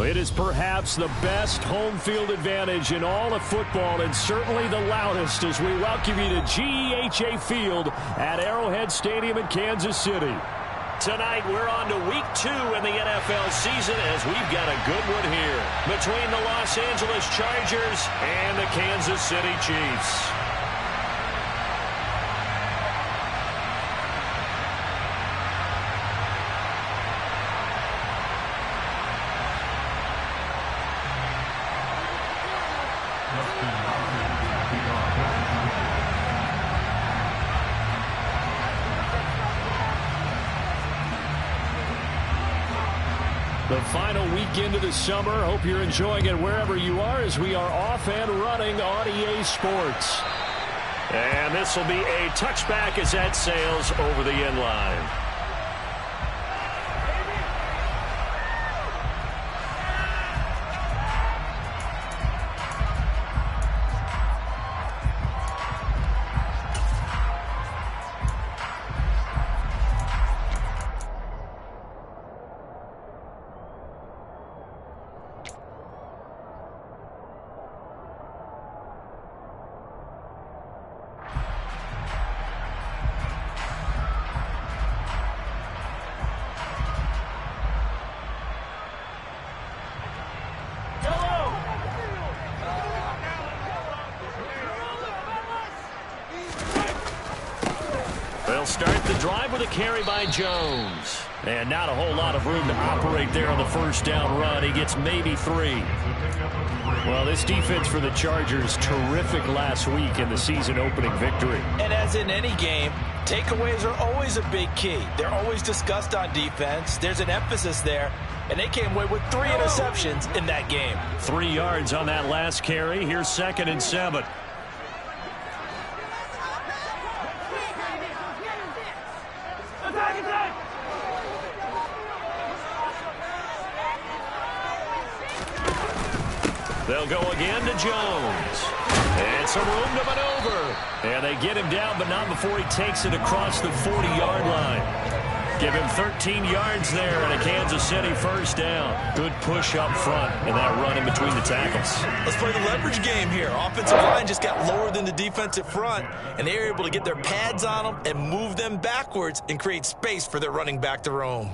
It is perhaps the best home field advantage in all of football, and certainly the loudest, as we welcome you to GEHA Field at Arrowhead Stadium in Kansas City. Tonight, we're on to week 2 in the NFL season, as we've got a good one here between the Los Angeles Chargers and the Kansas City Chiefs. The final weekend of the summer. Hope you're enjoying it wherever you are, as we are off and running on EA Sports. And this will be a touchback as that sails over the end line. They'll start the drive with a carry by Jones. And not a whole lot of room to operate there on the first down run. He gets maybe 3. Well, this defense for the Chargers, terrific last week in the season-opening victory. And as in any game, takeaways are always a big key. They're always discussed on defense. There's an emphasis there. And they came away with 3 interceptions in that game. 3 yards on that last carry. Here's 2nd and 7. They'll go again to Jones. And some room to maneuver. And they get him down, but not before he takes it across the 40-yard line. Give him 13 yards there and a Kansas City first down. Good push up front and that run in between the tackles. Let's play the leverage game here. Offensive line just got lower than the defensive front, and they were able to get their pads on them and move them backwards and create space for their running back to roam.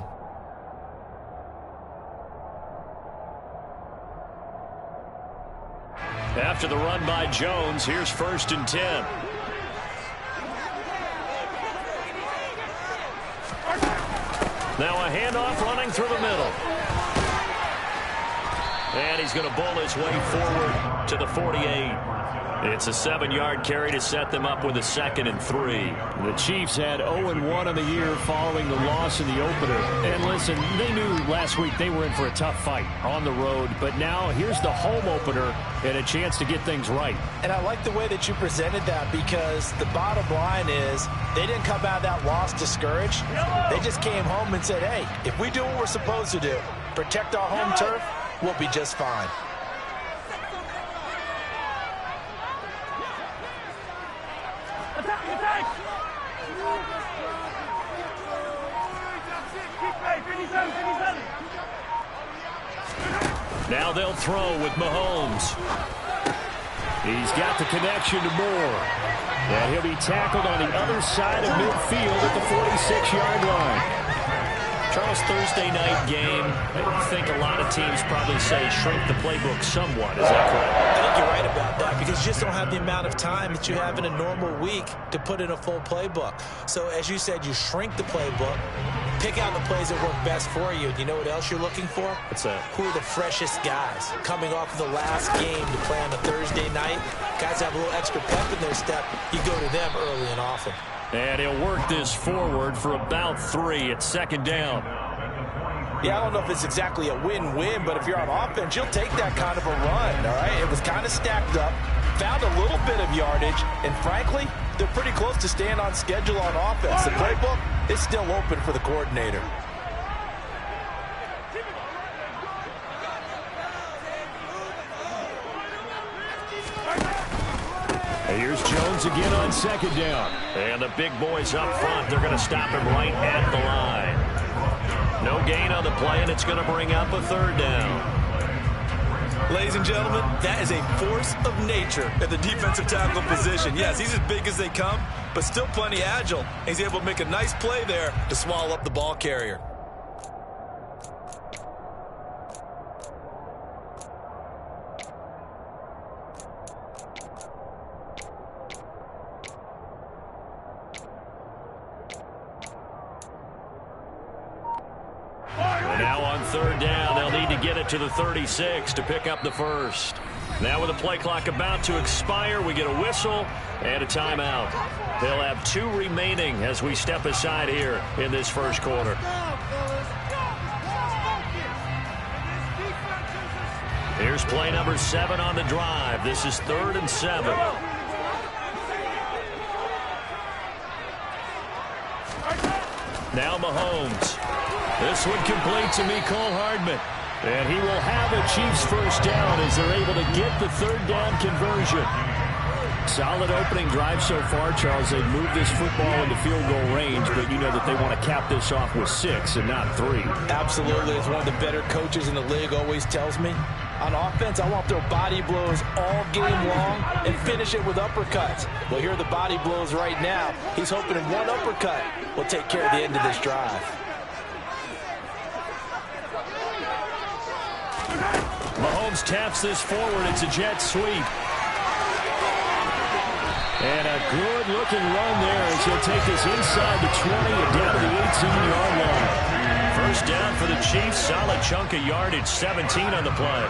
After the run by Jones, here's 1st and 10. Now a handoff running through the middle. And he's going to bull his way forward to the 48. It's a 7-yard carry to set them up with a 2nd and 3. The Chiefs had 0-1 on the year following the loss in the opener. And listen, they knew last week they were in for a tough fight on the road. But now here's the home opener and a chance to get things right. And I like the way that you presented that, because the bottom line is they didn't come out of that loss discouraged. They just came home and said, hey, if we do what we're supposed to do, protect our home turf, we'll be just fine. Now they'll throw with Mahomes. He's got the connection to Moore. And he'll be tackled on the other side of midfield at the 46-yard line. Charles, Thursday night game, I think a lot of teams probably say shrink the playbook somewhat. Is that correct? I think you're right about that, because you just don't have the amount of time that you have in a normal week to put in a full playbook. So as you said, you shrink the playbook, pick out the plays that work best for you. You know what else you're looking for? What's that? Who are the freshest guys coming off of the last game to play on a Thursday night? Guys have a little extra pep in their step. You go to them early and often. And he'll work this forward for about 3 at 2nd down. Yeah, I don't know if it's exactly a win-win, but if you're on offense, you'll take that kind of a run, all right? It was kind of stacked up, found a little bit of yardage, and frankly, they're pretty close to staying on schedule on offense. The playbook is still open for the coordinator. Here's Jones again on 2nd down. And the big boys up front, they're going to stop him right at the line. No gain on the play, and it's going to bring up a 3rd down. Ladies and gentlemen, that is a force of nature at the defensive tackle position. Yes, he's as big as they come, but still plenty agile. He's able to make a nice play there to swallow up the ball carrier. Now on third down, they'll need to get it to the 36 to pick up the first. Now with the play clock about to expire, we get a whistle and a timeout. They'll have 2 remaining as we step aside here in this first quarter. Here's play number 7 on the drive. This is 3rd and 7. Now Mahomes. This one complete to Mecole Hardman. And he will have a Chiefs first down as they're able to get the 3rd down conversion. Solid opening drive so far, Charles. They've moved this football into field goal range, but you know that they want to cap this off with 6 and not 3. Absolutely. As one of the better coaches in the league always tells me, on offense, I want to throw body blows all game long and finish it with uppercuts. Well, here are the body blows right now. He's hoping in one uppercut will take care of the end of this drive. Mahomes taps this forward. It's a jet sweep. And a good-looking run there as he'll take this inside the 20 and down to the 18-yard line. First down for the Chiefs. Solid chunk of yardage, 17 on the play.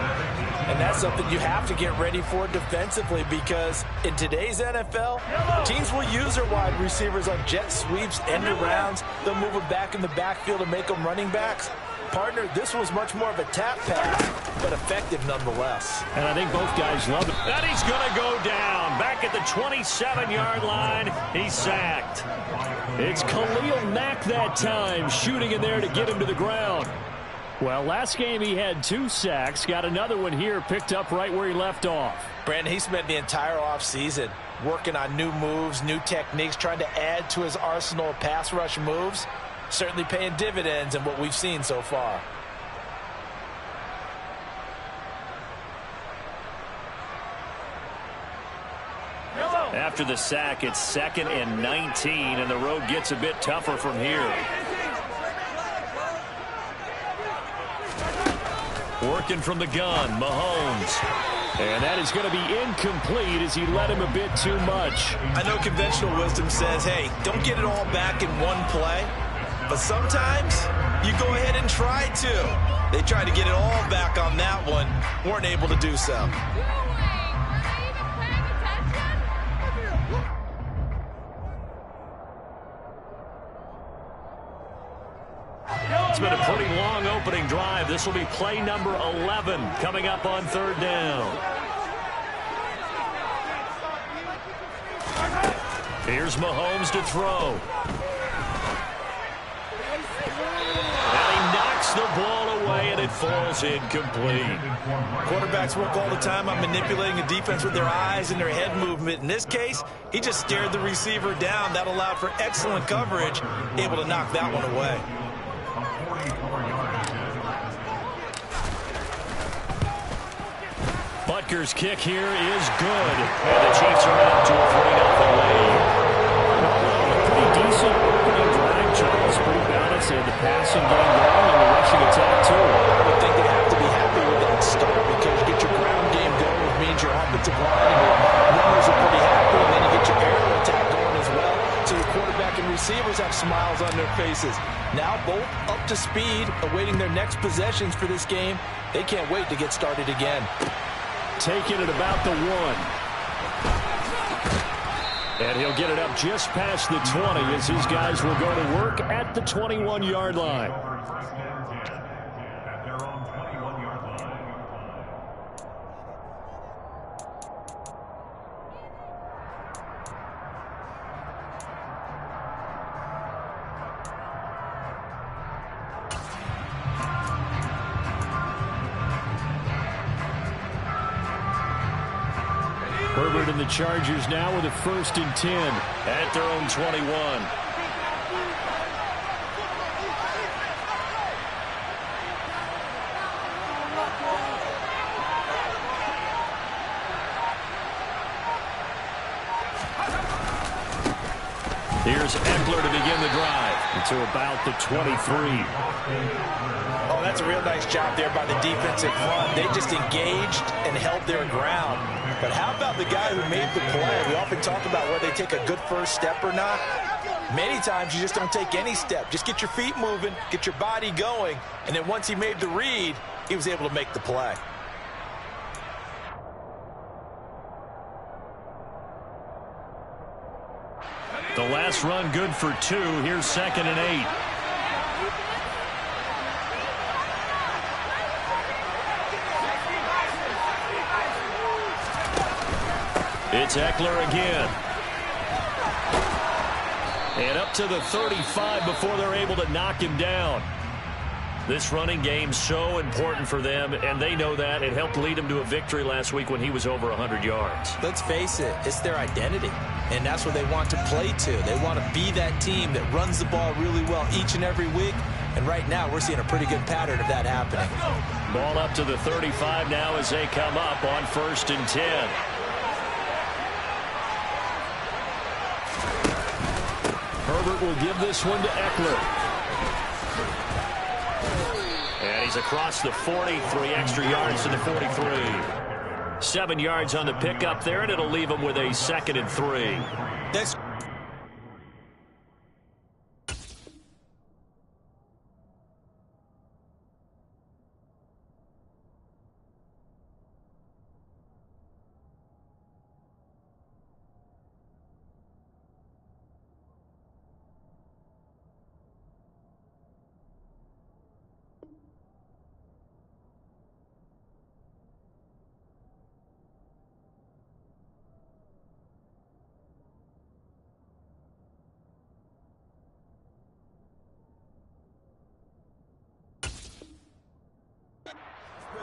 And that's something you have to get ready for defensively because in today's NFL, teams will use their wide receivers on jet sweeps, end arounds. They'll move them back in the backfield and make them running backs. Partner, this was much more of a tap pass, but effective nonetheless. And I think both guys love it. And he's going to go down. Back at the 27-yard line, he's sacked. It's Khalil Mack that time, shooting in there to get him to the ground. Well, last game he had 2 sacks. Got another one here, picked up right where he left off. Brandon, he spent the entire offseason working on new moves, new techniques, trying to add to his arsenal of pass rush moves. Certainly paying dividends in what we've seen so far. After the sack, it's 2nd and 19, and the road gets a bit tougher from here. Working from the gun, Mahomes. And that is going to be incomplete as he led him a bit too much. I know conventional wisdom says, hey, don't get it all back in one play. But sometimes you go ahead and try to. They tried to get it all back on that one. Weren't able to do so. It's been a pretty long opening drive. This will be play number 11 coming up on 3rd down. Here's Mahomes to throw. The ball away, and it falls incomplete. Quarterbacks work all the time on manipulating a defense with their eyes and their head movement. In this case, he just stared the receiver down. That allowed for excellent coverage, able to knock that one away. Butker's kick here is good, and the Chiefs are out to a 3-0 lead. Pretty decent opening drive, Charles. Pretty balanced. They had the passing game going and the rushing attack, too. I would think they'd have to be happy with that start because you get your ground game going, which means your offensive line and your runners are pretty happy, and then you get your aerial attack going as well. So your quarterback and receivers have smiles on their faces. Now both up to speed, awaiting their next possessions for this game. They can't wait to get started again. Taking it about the 1. And he'll get it up just past the 20 as his guys will go to work at the 21-yard line. Herbert and the Chargers now with a 1st and 10 at their own 21. Here's Eckler to begin the drive to about the 23. Oh, that's a real nice job there by the defensive front. They just engaged and held their ground. But how about the guy who made the play? We often talk about whether they take a good first step or not. Many times you just don't take any step. Just get your feet moving, get your body going, and then once he made the read, he was able to make the play. The last run good for 2. Here's 2nd and 8. It's Eckler again. And up to the 35 before they're able to knock him down. This running game's so important for them, and they know that. It helped lead them to a victory last week when he was over 100 yards. Let's face it, it's their identity, and that's what they want to play to. They want to be that team that runs the ball really well each and every week, and right now we're seeing a pretty good pattern of that happening. Ball up to the 35 now as they come up on 1st and 10. Herbert will give this one to Eckler. And he's across the 40, 3 extra yards to the 43. 7 yards on the pickup there, and it'll leave him with a 2nd and 3. That's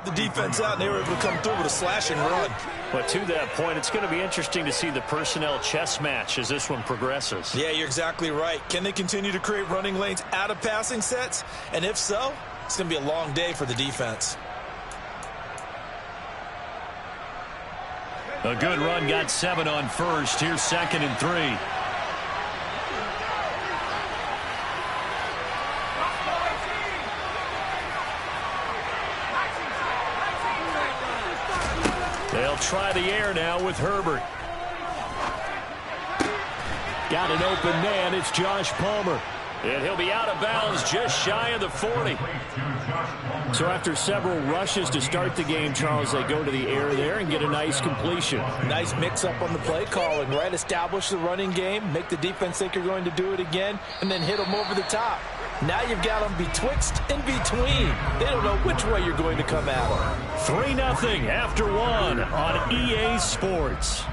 the defense out, and they were able to come through with a slash and run. But to that point, it's going to be interesting to see the personnel chess match as this one progresses. Yeah, you're exactly right. Can they continue to create running lanes out of passing sets? And if so, it's going to be a long day for the defense. A good run, got 7 on 1st. Here's 2nd and 3. They'll try the air now with Herbert. Got an open man. It's Josh Palmer. And he'll be out of bounds just shy of the 40. So after several rushes to start the game, Charles, they go to the air there and get a nice completion. Nice mix-up on the play calling, right? Establish the running game, make the defense think you're going to do it again, and then hit them over the top. Now you've got them betwixt and between. They don't know which way you're going to come at them. 3-0 after 1 on EA Sports.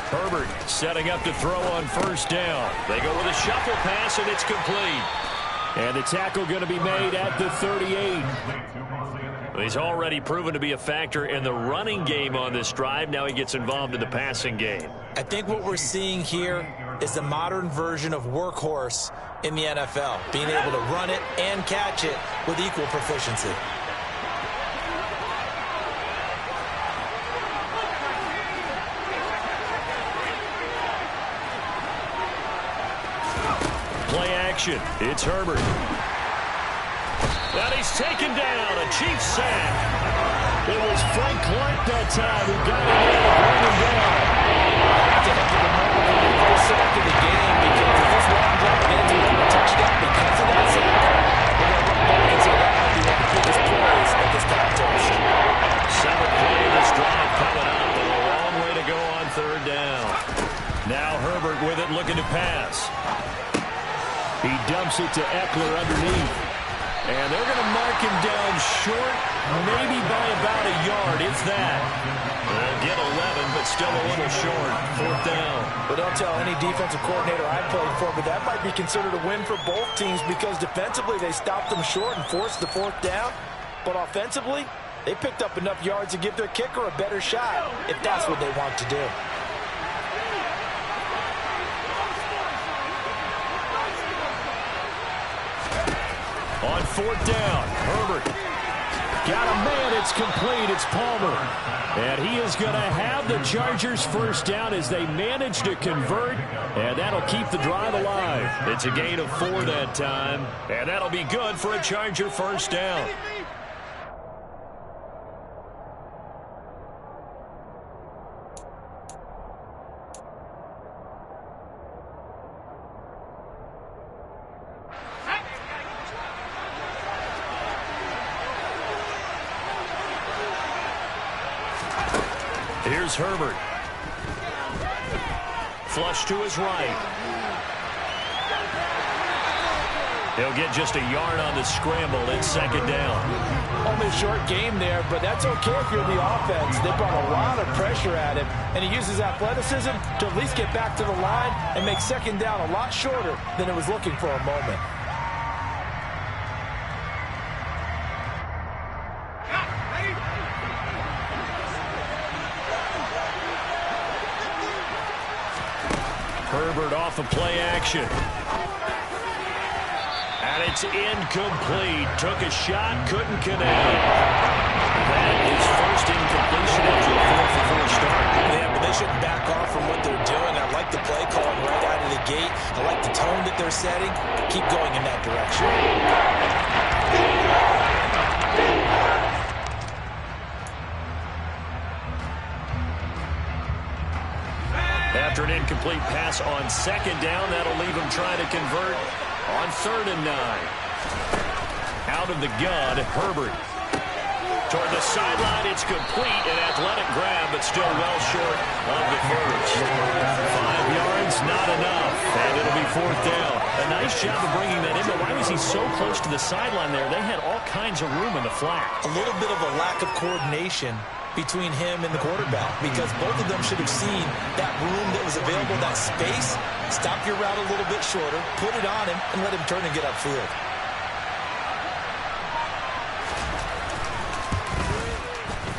Herbert setting up to throw on 1st down. They go with a shuffle pass, and it's complete. And the tackle going to be made at the 38. He's already proven to be a factor in the running game on this drive. Now he gets involved in the passing game. I think what we're seeing here is the modern version of workhorse in the NFL, being able to run it and catch it with equal proficiency. Play action. It's Herbert. And he's taken down. A Chiefs sack. It was Frank Clark that time who got it in and brought him down. That's a heck of a moment for the first sack of the game, because if this long drive ends with a touchdown because of that sack, we're going to look back and say that might be one of the biggest plays of this contest. 7th play of this drive coming up, and a long way to go on 3rd down. Now Herbert with it, looking to pass. He dumps it to Eckler underneath. And they're going to mark him down short, maybe by about a yard, if that. They'll get 11, but still a little short. 4th down. But don't tell any defensive coordinator I played for, but that might be considered a win for both teams because defensively they stopped them short and forced the 4th down. But offensively, they picked up enough yards to give their kicker a better shot if that's what they want to do. On 4th down, Herbert got a man. It's complete. It's Palmer. And he is going to have the Chargers first down as they manage to convert. And that'll keep the drive alive. It's a gain of 4 that time. And that'll be good for a Charger first down. Here's Herbert. Flush to his right. He'll get just a yard on the scramble. It's 2nd down. Only a short game there, but that's okay if you're the offense. They brought a lot of pressure at him, and he uses athleticism to at least get back to the line and make 2nd down a lot shorter than it was looking for a moment. Herbert off of play action. And it's incomplete. Took a shot, couldn't connect. That is first incompletion after a 4-for-4 start. Yeah, but they shouldn't back off from what they're doing. I like the play calling right out of the gate. I like the tone that they're setting. Keep going in that direction. After an incomplete pass on 2nd down, that'll leave him trying to convert on 3rd and 9. Out of the gun, Herbert. Toward the sideline, it's complete. An athletic grab, but still well short of the first. 5 yards, not enough. And it'll be 4th down. A nice job of bringing that in, but why was he so close to the sideline there? They had all kinds of room in the flat. A little bit of a lack of coordination between him and the quarterback, because both of them should have seen that room that was available, that space. Stop your route a little bit shorter, put it on him, and let him turn and get upfield.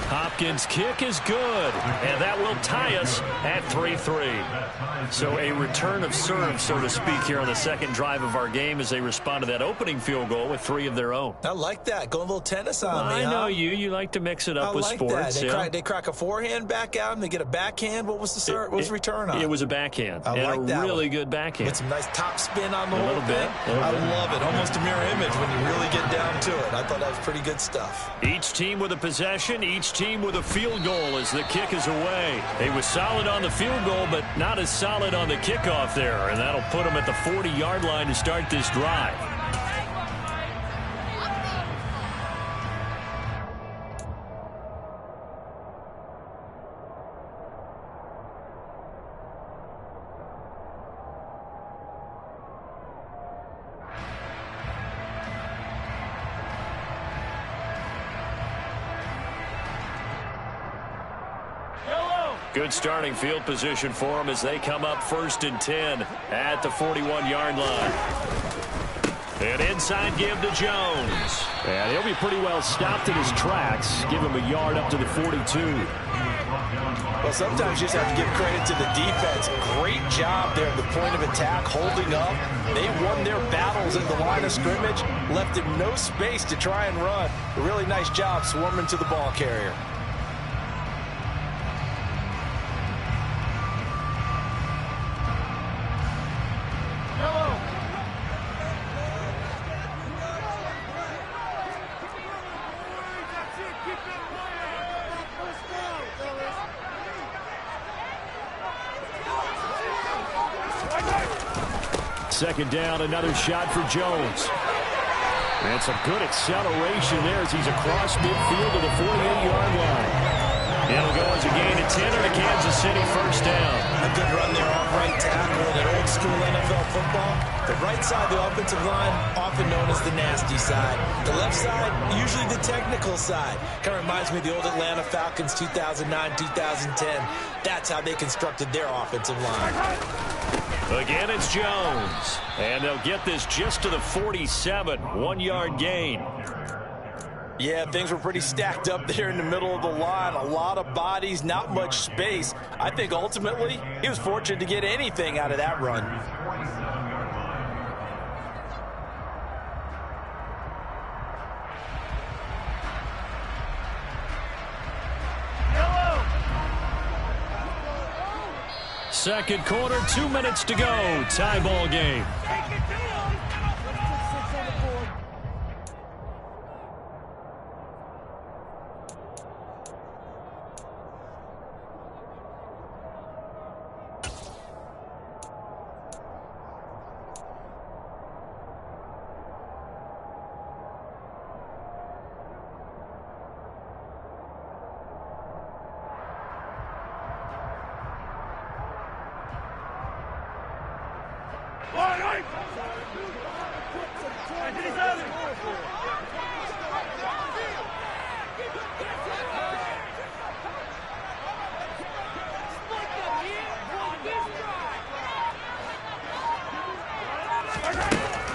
Hopkins' kick is good, and that will tie us at 3-3. So a return of serve, so to speak, here on the 2nd drive of our game as they respond to that opening field goal with 3 of their own. I like that. Going a little tennis on me, I know you. You like to mix it up with sports. They crack a forehand back at him. They get a backhand. What was the return on? It was a backhand. I like that. Really good backhand. With some nice top spin on the whole thing. I love it. Almost a mirror image when you really get down to it. I thought that was pretty good stuff. Each team with a possession, each team with a field goal as the kick is away. They was solid on the field goal, but not as solid on the kickoff there, and that'll put them at the 40-yard line to start this drive. Good starting field position for them as they come up 1st and 10 at the 41-yard line. And inside give to Jones. And he'll be pretty well stopped in his tracks. Give him a yard up to the 42. Well, sometimes you just have to give credit to the defense. Great job there at the point of attack, holding up. They won their battles at the line of scrimmage, left him no space to try and run. A really nice job swarming to the ball carrier. Second down, another shot for Jones. And some good acceleration there as he's across midfield to the 48-yard line. It'll go as a gain of 10 and a Kansas City first down. A good run there off right tackle in an old school NFL football. The right side of the offensive line, often known as the nasty side. The left side, usually the technical side. Kind of reminds me of the old Atlanta Falcons 2009, 2010. That's how they constructed their offensive line. Again, it's Jones. And they'll get this just to the 47, 1-yard gain. Yeah, things were pretty stacked up there in the middle of the line. A lot of bodies, not much space. I think ultimately he was fortunate to get anything out of that run. Second quarter, 2 minutes to go. Tie ball game.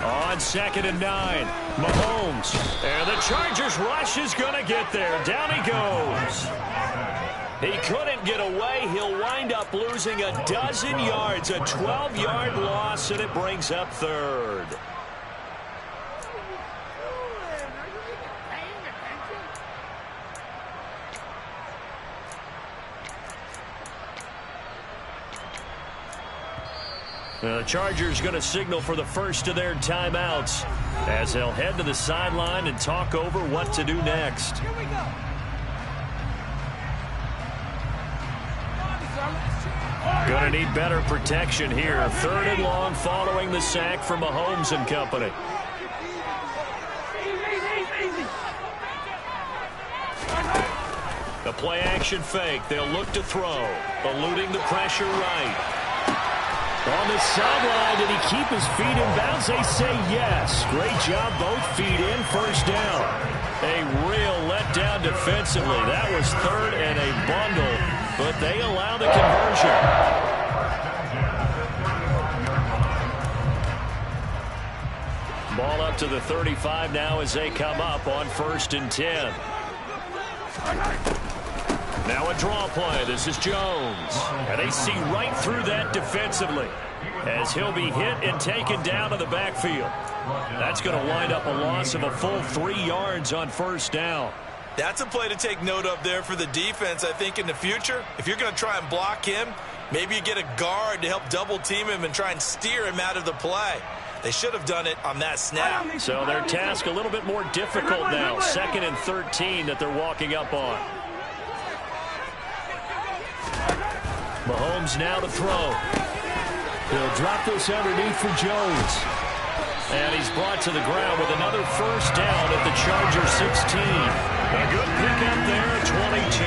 On 2nd and 9, Mahomes. And the Chargers rush is going to get there. Down he goes. He couldn't get away. He'll wind up losing a dozen yards. A 12-yard loss, and it brings up 3rd. The Chargers going to signal for the first of their timeouts as they'll head to the sideline and talk over what to do next. Here we go. Going to need better protection here. 3rd and long following the sack from Mahomes and company. The play action fake. They'll look to throw. Eluding the pressure right. On the sideline, did he keep his feet in bounds? They say yes. Great job, both feet in, first down. A real letdown defensively. That was 3rd and a bundle, but they allow the conversion. Ball up to the 35 now as they come up on 1st and 10. Now a draw play. This is Jones. And they see right through that defensively as he'll be hit and taken down to the backfield. That's going to wind up a loss of a full 3 yards on 1st down. That's a play to take note of there for the defense, I think, in the future. If you're going to try and block him, maybe you get a guard to help double team him and try and steer him out of the play. They should have done it on that snap. So their task a little bit more difficult now. 2nd and 13 that they're walking up on. Mahomes now to throw. He'll drop this underneath for Jones. And he's brought to the ground with another first down at the Chargers 16. A good pickup there, 22.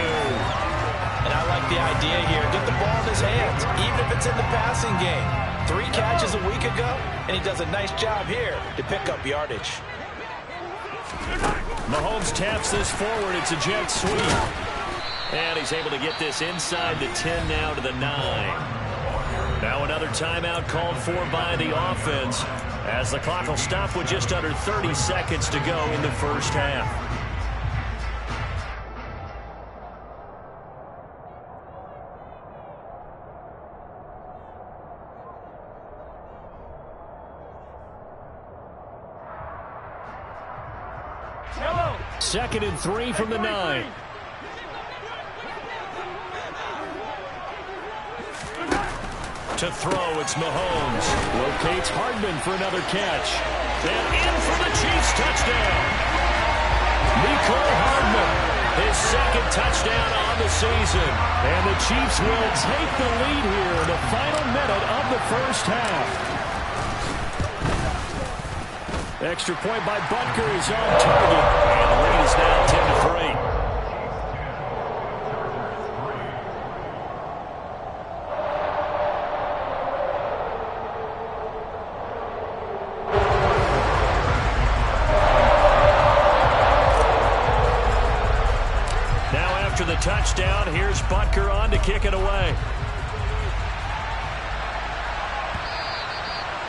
And I like the idea here. Get the ball in his hands, even if it's in the passing game. 3 catches a week ago, and he does a nice job here to pick up yardage. Mahomes taps this forward. It's a jet sweep. And he's able to get this inside the 10 now to the 9. Now another timeout called for by the offense as the clock will stop with just under 30 seconds to go in the first half. Hello. 2nd and 3 from the 9. To throw, it's Mahomes. Locates Hardman for another catch. And in for the Chiefs touchdown. Mecole Hardman, his 2nd touchdown on the season. And the Chiefs will take the lead here in the final minute of the first half. Extra point by Butker is on target. And the lead is now 10-3. the touchdown. Here's Butker on to kick it away.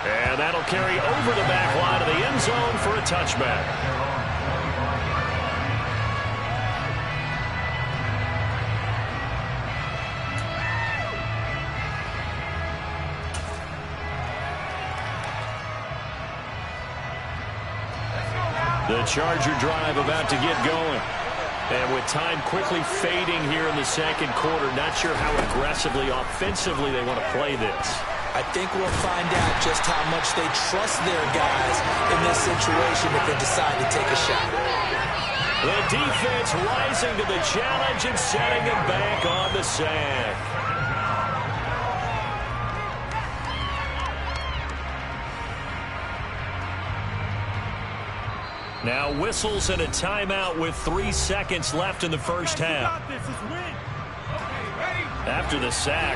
And that'll carry over the back line of the end zone for a touchback. The Charger drive about to get going. And with time quickly fading here in the second quarter, not sure how aggressively, offensively they want to play this. I think we'll find out just how much they trust their guys in this situation if they decide to take a shot. The defense rising to the challenge and setting them back on the sand. Now whistles and a timeout with 3 seconds left in the first half. After the sack,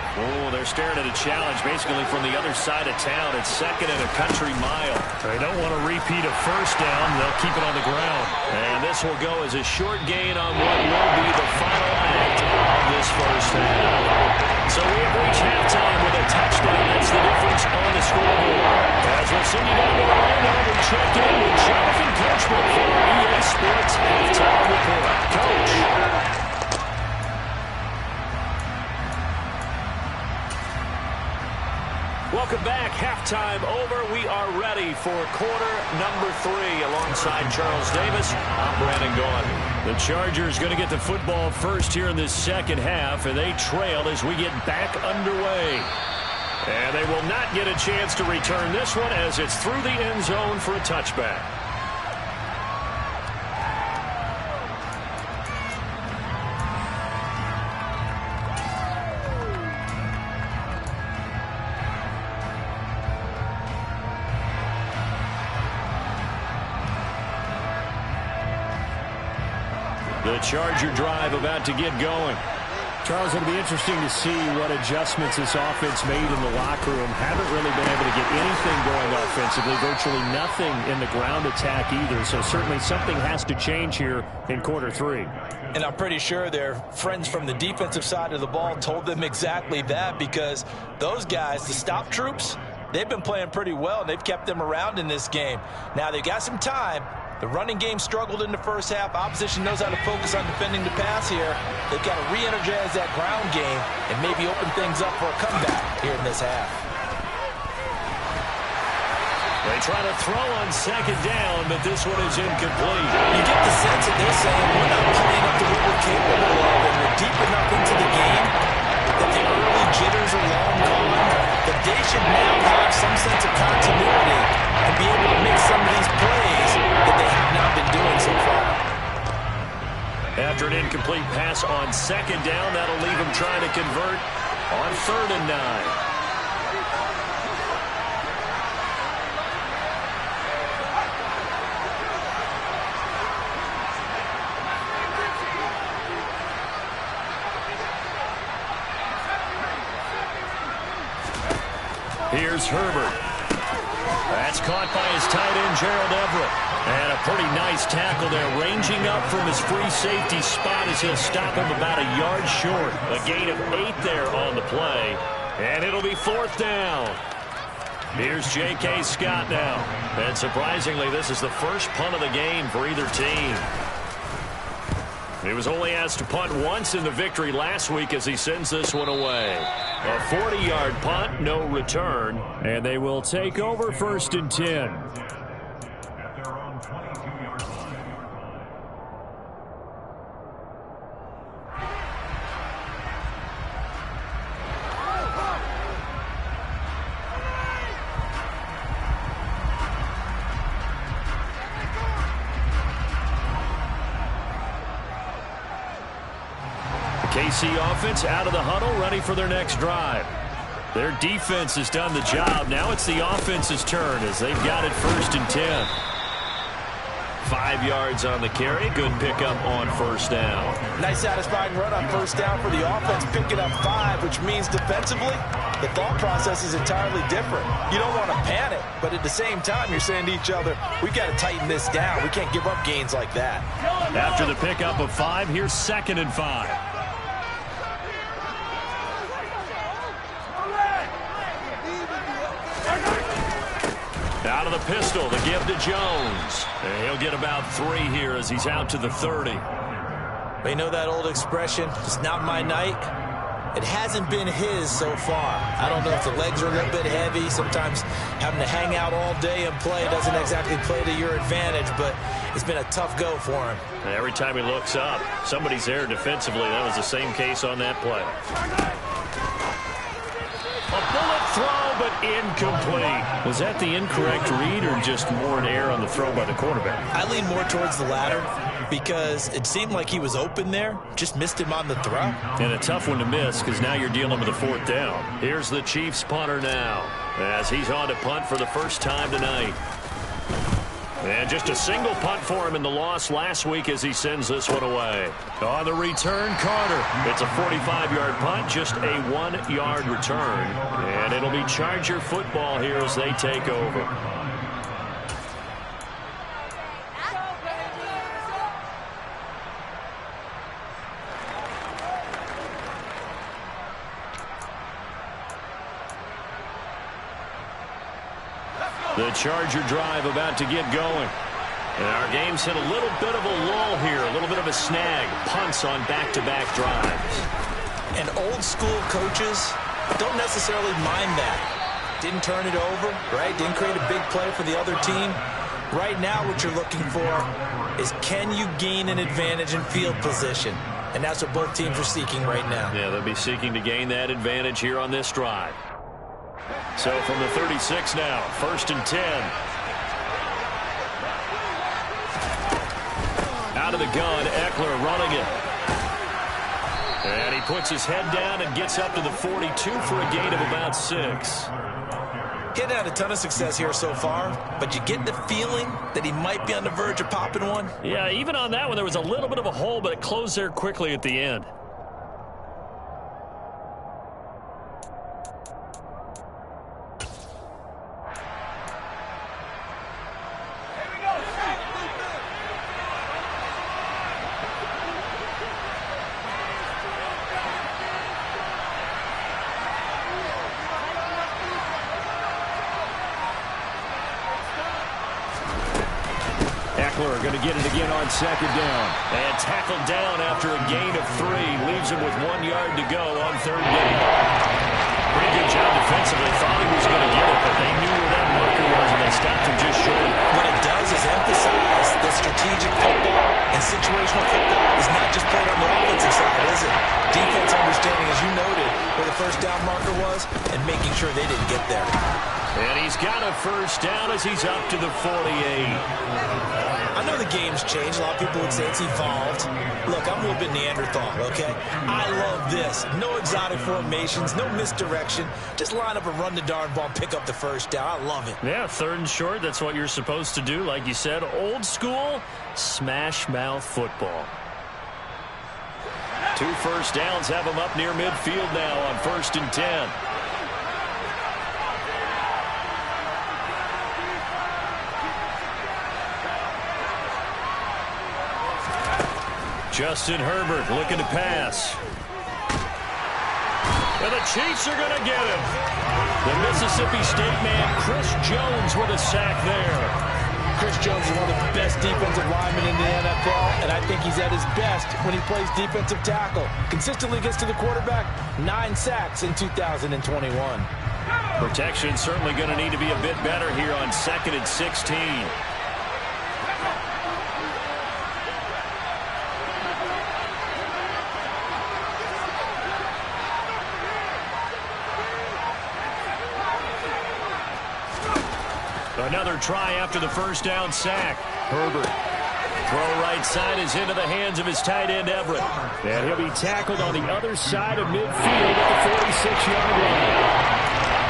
they're staring at a challenge basically from the other side of town. It's second and a country mile. They don't want to repeat a first down. They'll keep it on the ground. And this will go as a short gain on what will be the final act of this first half. So we have reached halftime with a touchdown. That's the difference on the scoreboard. As we'll send you down to Orlando, we check in with Jonathan Coachman for EA Sports Halftime Report. Coach. Welcome back. Halftime over. We are ready for quarter number 3. Alongside Charles Davis, I'm Brandon Gaughan. The Chargers going to get the football first here in this second half, and they trail as we get back underway. And they will not get a chance to return this one as it's through the end zone for a touchback. The Charger drive about to get going. Charles, it'll be interesting to see what adjustments this offense made in the locker room. Haven't really been able to get anything going offensively. Virtually nothing in the ground attack either. So certainly something has to change here in quarter 3. And I'm pretty sure their friends from the defensive side of the ball told them exactly that, because those guys, the stop troops, they've been playing pretty well, and they've kept them around in this game. Now, they've got some time. The running game struggled in the first half. Opposition knows how to focus on defending the pass here. They've got to re-energize that ground game and maybe open things up for a comeback here in this half. They try to throw on second down, but this one is incomplete. You get the sense that they're saying we're not playing up to what we're capable of, and we're deep enough into the game that the early jitters are long gone, that they should now have some sense of continuity and be able to make some of these plays that they have not been doing so far. After an incomplete pass on second down, that'll leave them trying to convert on 3rd and 9. Here's Herbert. That's caught by his tight end, Gerald Everett. And a pretty nice tackle there, ranging up from his free safety spot as he'll stop him about a yard short. A gain of 8 there on the play. And it'll be 4th down. Here's J.K. Scott now. And surprisingly, this is the first punt of the game for either team. He was only asked to punt once in the victory last week as he sends this one away. A 40-yard punt, no return, and they will take over 1st and 10. KC offense out of the huddle, ready for their next drive. Their defense has done the job. Now it's the offense's turn as they've got it 1st and 10. 5 yards on the carry. Good pickup on 1st down. Nice satisfying run on 1st down for the offense, picking up 5, which means defensively, the thought process is entirely different. You don't want to panic, but at the same time, you're saying to each other, we've got to tighten this down. We can't give up gains like that. After the pickup of 5, here's 2nd and 5. Out of the pistol, the give to Jones. And he'll get about 3 here as he's out to the 30. You know that old expression, it's not my night? It hasn't been his so far. I don't know if the legs are a little bit heavy. Sometimes having to hang out all day and play doesn't exactly play to your advantage, but it's been a tough go for him. And every time he looks up, somebody's there defensively. That was the same case on that play. A bullet throw, but incomplete. Was that the incorrect read or just more an error on the throw by the quarterback? I lean more towards the latter because it seemed like he was open there, just missed him on the throw. And a tough one to miss because now you're dealing with a 4th down. Here's the Chiefs punter now as he's on to punt for the first time tonight. And just a single punt for him in the loss last week as he sends this one away. On the return, Carter. It's a 45-yard punt, just a 1-yard return. And it'll be Charger football here as they take over. The Charger drive about to get going. And our game's hit a little bit of a lull here, a little bit of a snag. Punts on back-to-back drives. And old school coaches don't necessarily mind that. Didn't turn it over, right? Didn't create a big play for the other team. Right now what you're looking for is can you gain an advantage in field position? And that's what both teams are seeking right now. Yeah, they'll be seeking to gain that advantage here on this drive. So from the 36 now, 1st and 10. Out of the gun, Eckler running it. And he puts his head down and gets up to the 42 for a gain of about 6. He hadn't had a ton of success here so far, but you get the feeling that he might be on the verge of popping one. Yeah, even on that one, there was a little bit of a hole, but it closed there quickly at the end. Going to get it again on 2nd down. And tackled down after a gain of 3. Leaves him with 1 yard to go on 3rd down. Pretty good job defensively. Thought he was going to get it, but they knew where that marker was, and they stopped him just short. What it does is emphasize that strategic football and situational football is not just played on the offensive side, is it? Defense understanding, as you noted, where the 1st down marker was and making sure they didn't get there. And he's got a 1st down as he's up to the 48. I know the game's changed. A lot of people would say it's evolved. Look, I'm a little bit Neanderthal, okay? I love this. No exotic formations, no misdirection. Just line up and run the darn ball, pick up the 1st down. I love it. Yeah, 3rd and short. That's what you're supposed to do. Like you said, old school, smash mouth football. 2 1st downs have him up near midfield now on 1st and 10. Justin Herbert looking to pass. And the Chiefs are going to get him. The Mississippi State man, Chris Jones, with a sack there. Chris Jones is one of the best defensive linemen in the NFL, and I think he's at his best when he plays defensive tackle. Consistently gets to the quarterback, 9 sacks in 2021. Protection certainly going to need to be a bit better here on 2nd and 16. Another try after the 1st down sack. Herbert. Throw right side is into the hands of his tight end, Everett. And he'll be tackled on the other side of midfield at the 46-yard line.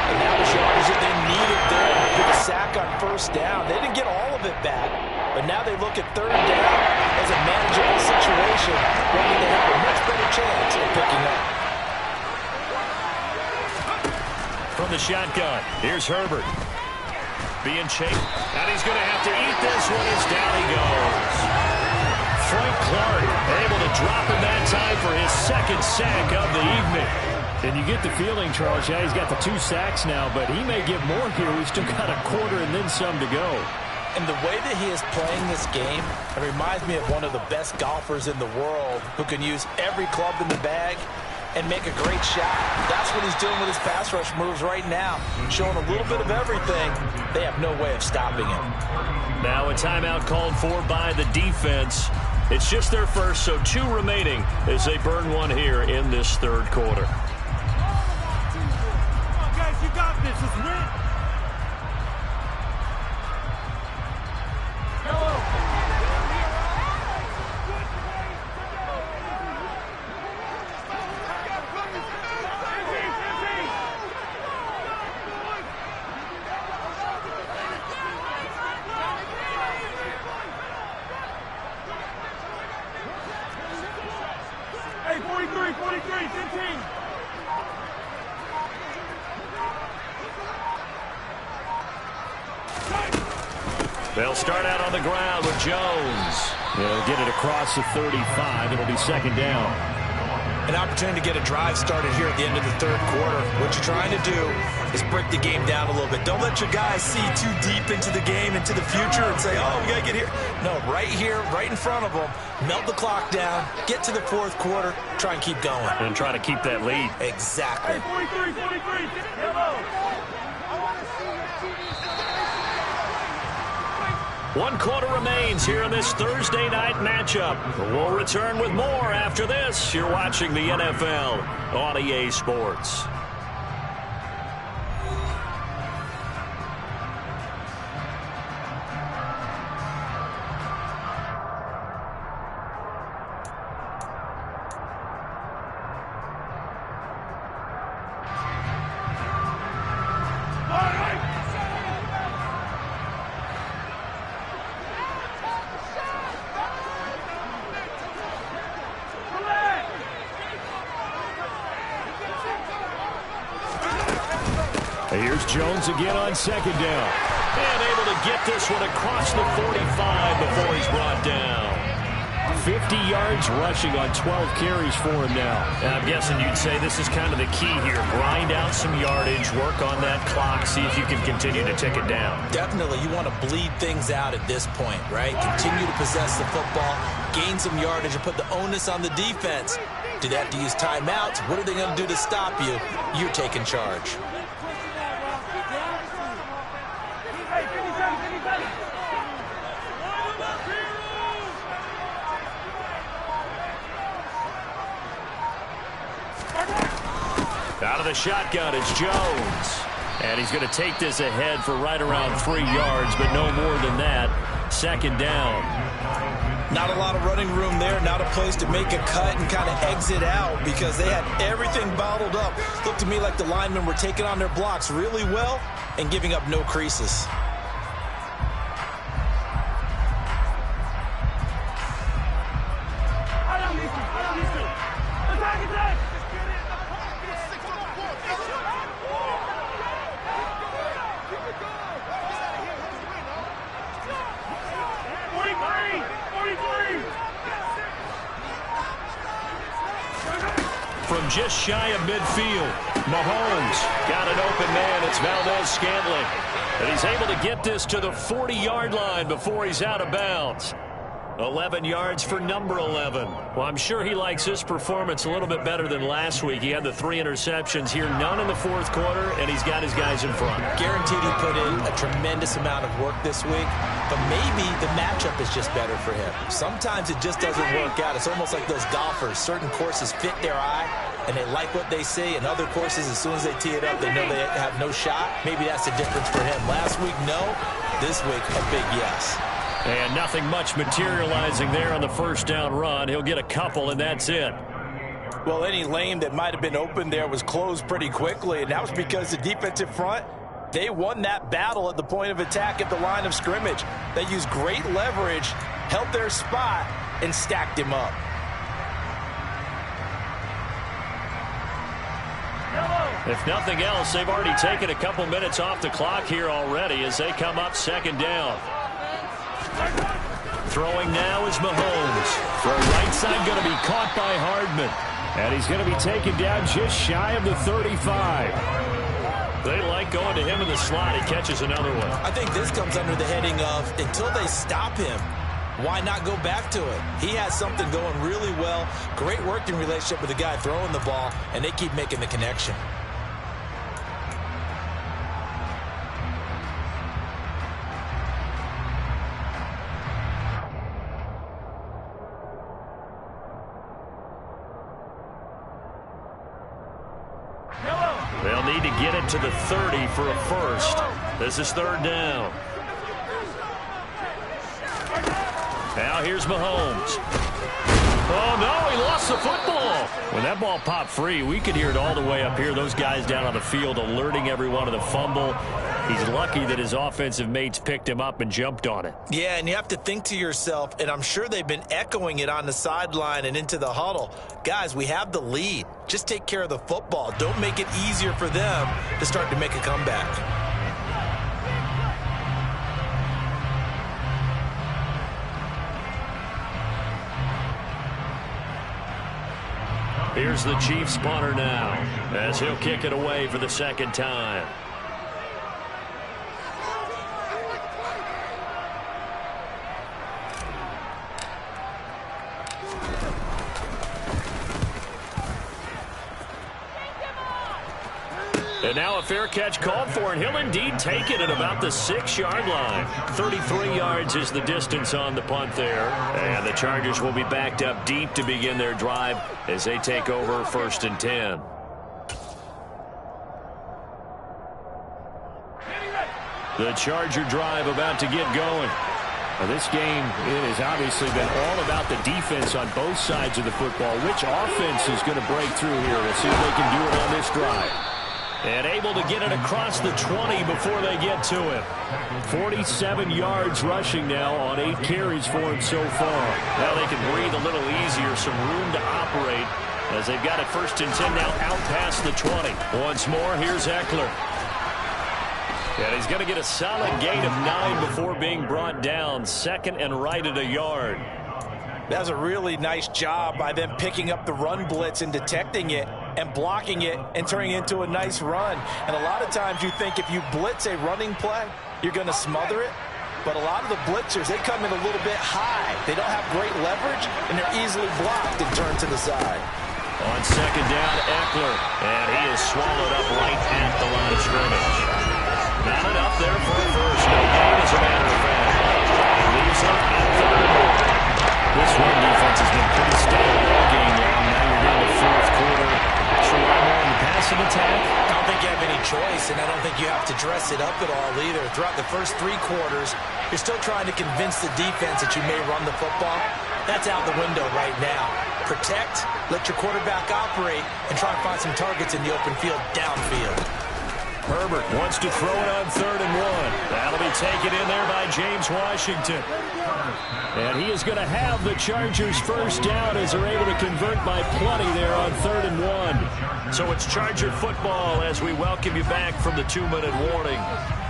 And that was yardage that they needed there for the sack on 1st down. They didn't get all of it back, but now they look at 3rd down as a manageable situation where they have a much better chance of picking up. From the shotgun, here's Herbert. Being chased, and he's going to have to eat this one as down he goes. Frank Clark able to drop him that time for his 2nd sack of the evening. And you get the feeling, Charles, yeah, he's got the 2 sacks now, but he may get more here. We've still got a quarter and then some to go. And the way that he is playing this game, it reminds me of one of the best golfers in the world who can use every club in the bag and make a great shot. That's what he's doing with his pass rush moves right now, showing a little bit of everything. They have no way of stopping him. Now a timeout called for by the defense. It's just their first, so 2 remaining as they burn one here in this third quarter. You got this. Let's win. Hey, 43, 15. They'll start out on the ground with Jones. They'll get it across the 35. It'll be second down. An opportunity to get a drive started here at the end of the third quarter. What you're trying to do is break the game down a little bit. Don't let your guys see too deep into the game, into the future, and say, oh, we got to get here. No, right here, right in front of them, melt the clock down, get to the fourth quarter, try and keep going. And try to keep that lead. Exactly. Hey, 43. Hello. 1 quarter remains here in this Thursday night matchup. We'll return with more after this. You're watching the NFL on EA Sports. Here's Jones again on second down. And able to get this one across the 45 before he's brought down. 50 yards rushing on 12 carries for him now. And I'm guessing you'd say this is kind of the key here. Grind out some yardage, work on that clock, see if you can continue to tick it down. Definitely, you want to bleed things out at this point, right? Continue to possess the football, gain some yardage, and put the onus on the defense. Do they have to use timeouts? What are they going to do to stop you? You're taking charge. Out of the shotgun, it's Jones. And he's going to take this ahead for right around 3 yards, but no more than that. Second down. Not a lot of running room there, not a place to make a cut and kind of exit out because they had everything bottled up. Looked to me like the linemen were taking on their blocks really well and giving up no creases. From just shy of midfield, Mahomes got an open man. It's Valdez-Scantling. And he's able to get this to the 40-yard line before he's out of bounds. 11 yards for number 11. Well, I'm sure he likes this performance a little bit better than last week. He had the 3 interceptions here, none in the fourth quarter, and he's got his guys in front. Guaranteed he put in a tremendous amount of work this week, but maybe the matchup is just better for him. Sometimes it just doesn't work out. It's almost like those golfers. Certain courses fit their eye, and they like what they see, and other courses, as soon as they tee it up, they know they have no shot. Maybe that's the difference for him. Last week, no. This week, a big yes. And nothing much materializing there on the first down run. He'll get a couple, and that's it. Well, any lane that might have been open there was closed pretty quickly, and that was because the defensive front, they won that battle at the point of attack at the line of scrimmage. They used great leverage, held their spot, and stacked him up. If nothing else, they've already taken a couple minutes off the clock here already as they come up second down. Throwing now is Mahomes. Throw right side going to be caught by Hardman. And he's going to be taken down just shy of the 35. They like going to him in the slot. He catches another one. I think this comes under the heading of until they stop him, why not go back to it? He has something going really well. Great working relationship with the guy throwing the ball, and they keep making the connection. They'll need to get it to the 30 for a first. This is third down. Now here's Mahomes. Oh, no, he lost the football. When that ball popped free, we could hear it all the way up here. Those guys down on the field alerting everyone of the fumble. He's lucky that his offensive mates picked him up and jumped on it. Yeah, and you have to think to yourself, and I'm sure they've been echoing it on the sideline and into the huddle. Guys, we have the lead. Just take care of the football. Don't make it easier for them to start to make a comeback. Here's the Chiefs punter now as he'll kick it away for the second time. And now a fair catch called for, and he'll indeed take it at about the 6-yard line. 33 yards is the distance on the punt there. And the Chargers will be backed up deep to begin their drive as they take over 1st and 10. The Charger drive about to get going. Now this game, it has obviously been all about the defense on both sides of the football. Which offense is going to break through here? We'll see if they can do it on this drive. And able to get it across the 20 before they get to him. 47 yards rushing now on 8 carries for him so far. Now they can breathe a little easier, some room to operate as they've got it 1st and 10 now out past the 20. Once more, here's Eckler. And he's going to get a solid gain of 9 before being brought down. 2nd and right at a yard. That was a really nice job by them picking up the run blitz and detecting it and blocking it and turning it into a nice run. And a lot of times you think if you blitz a running play, you're going to smother it. But a lot of the blitzers, they come in a little bit high. They don't have great leverage, and they're easily blocked and turned to the side. On 2nd down, Eckler. And he is swallowed up right at the line of scrimmage. Not enough there for a first. No gain, as a matter of fact. Leaves him at 3rd. This run defense has been pretty stable all game long. Now you're in the 4th quarter. Rely more on the passing attack. I don't think you have any choice, and I don't think you have to dress it up at all either. Throughout the first 3 quarters, you're still trying to convince the defense that you may run the football. That's out the window right now. Protect, let your quarterback operate, and try and find some targets in the open field downfield. Herbert wants to throw it on 3rd and 1. That'll be taken in there by James Washington. And he is going to have the Chargers first down as they're able to convert by plenty there on 3rd and 1. So it's Charger football as we welcome you back from the 2-minute warning.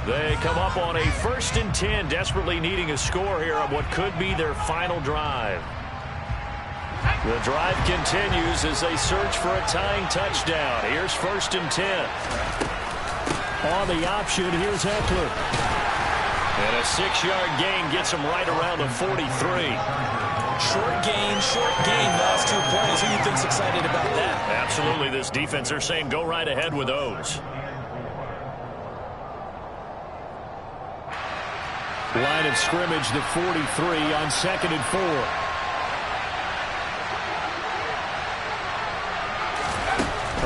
They come up on a 1st and 10, desperately needing a score here on what could be their final drive. The drive continues as they search for a tying touchdown. Here's 1st and 10. On the option, here's Eckler. And a 6-yard gain gets him right around the 43. Short gain, last 2 plays. Who do you think's excited about that? Absolutely, this defense, they're saying go right ahead with those. Line of scrimmage, the 43 on 2nd and 4.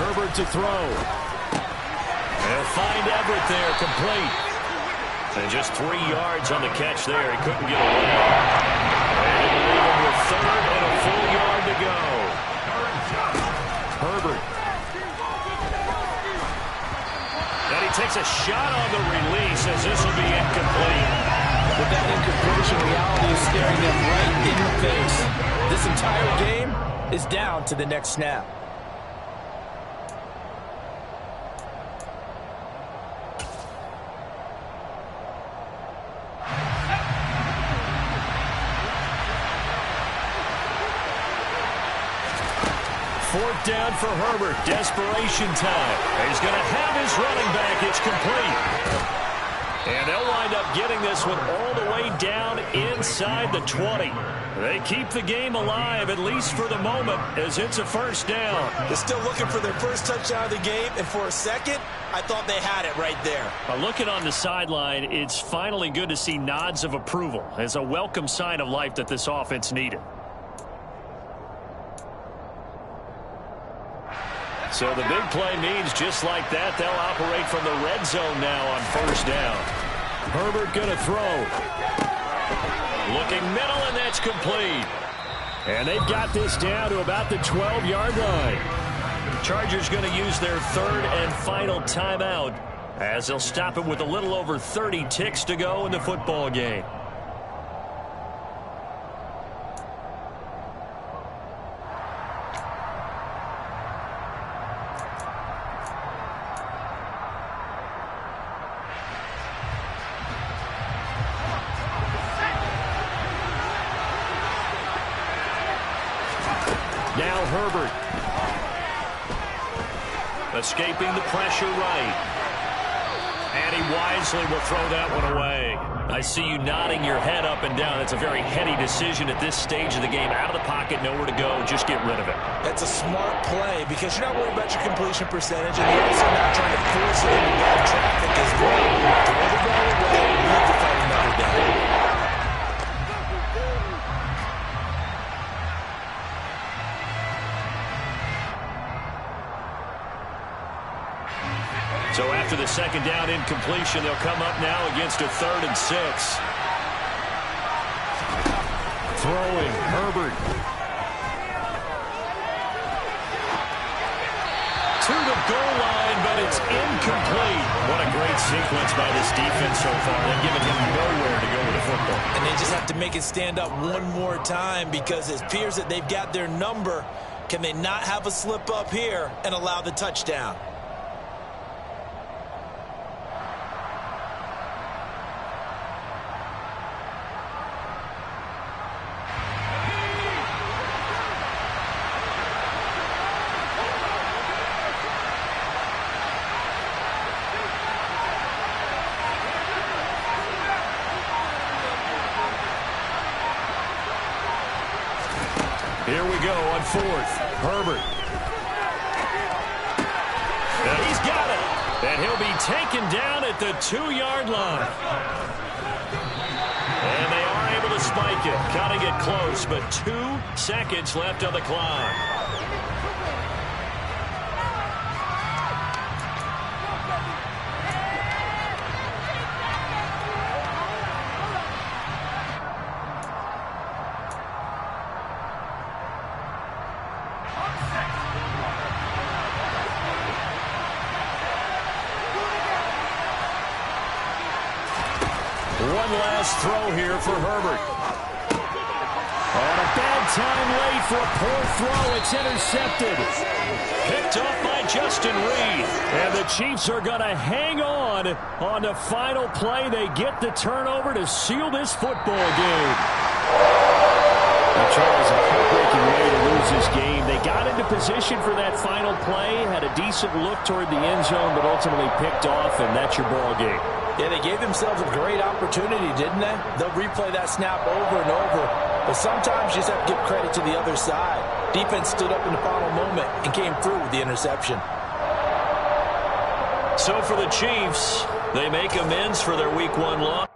Herbert to throw. They'll find Everett there, complete. And just 3 yards on the catch there. He couldn't get away. And leave him with 3rd and a full yard to go. Herbert. And he takes a shot on the release as this will be incomplete. But that incompletion reality is staring them right in the face. This entire game is down to the next snap. 4th down for Herbert. Desperation time. He's going to have his running back. It's complete. And they'll wind up getting this one all the way down inside the 20. They keep the game alive, at least for the moment, as it's a 1st down. They're still looking for their first touchdown of the game, and for a second, I thought they had it right there. Looking on the sideline, it's finally good to see nods of approval. It's a welcome sign of life that this offense needed. So the big play means just like that, they'll operate from the red zone now on 1st down. Herbert going to throw. Looking middle, and that's complete. And they've got this down to about the 12-yard line. Chargers going to use their 3rd and final timeout as they'll stop it with a little over 30 ticks to go in the football game. Now Herbert. Escaping the pressure right. And he wisely will throw that one away. I see you nodding your head up and down. It's a very heady decision at this stage of the game. Out of the pocket, nowhere to go. Just get rid of it. That's a smart play because you're not worried about your completion percentage, and you're also not trying to force it into bad traffic as well. Throw the ball away, leave the fight another down. So after the 2nd down incompletion, they'll come up now against a 3rd and 6. Throwing, Herbert. To the goal line, but it's incomplete. What a great sequence by this defense so far. They've given him nowhere to go with the football. And they just have to make it stand up one more time because it appears that they've got their number. Can they not have a slip up here and allow the touchdown? Here we go on 4th. Herbert. And he's got it. And he'll be taken down at the 2-yard line. And they are able to spike it. Cutting it close, but 2 seconds left on the clock. One last throw here for Herbert. And a bad time late for a poor throw. It's intercepted. Picked off by Justin Reed. And the Chiefs are going to hang on the final play. They get the turnover to seal this football game. Now, Charles, a heartbreaking way to lose this game. They got into position for that final play, had a decent look toward the end zone, but ultimately picked off, and that's your ball game. Yeah, they gave themselves a great opportunity, didn't they? They'll replay that snap over and over. But sometimes you just have to give credit to the other side. Defense stood up in the final moment and came through with the interception. So for the Chiefs, they make amends for their Week 1 loss.